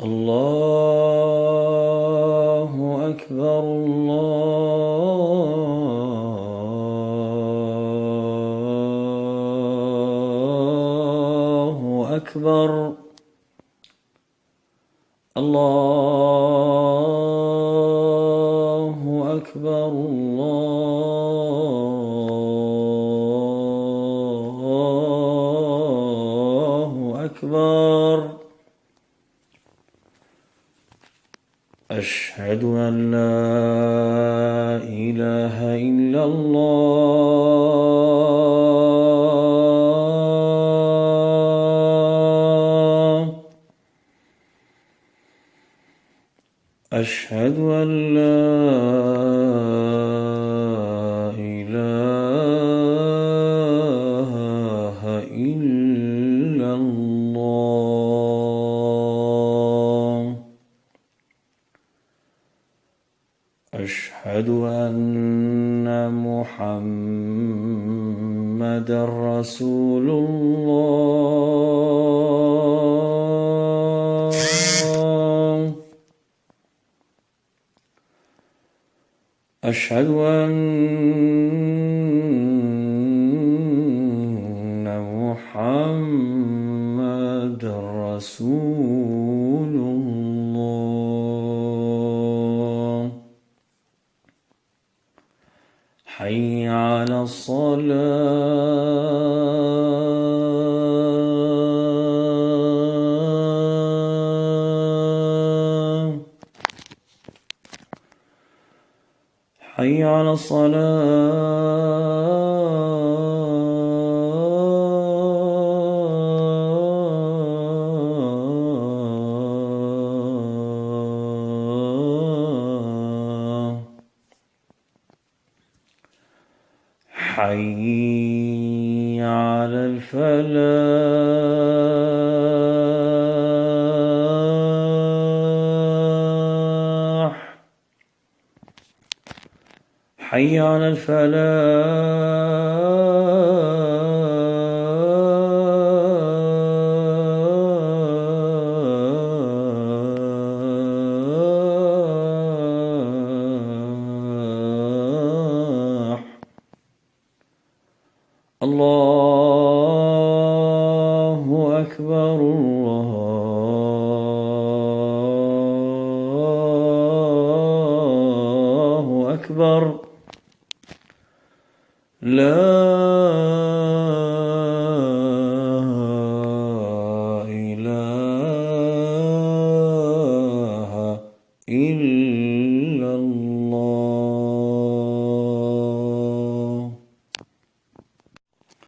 الله أكبر الله أكبر الله أكبر الله أكبر. أشهد أن لا إله إلا الله. أشهد أن لا إله إلا الله. أشهد أن محمدًا رسول الله. أشهد أن محمدًا رسول الله. حي على الصلاة. حي على الصلاة. حي على الفلاح. حي على الفلاح. الله أكبر الله أكبر. لا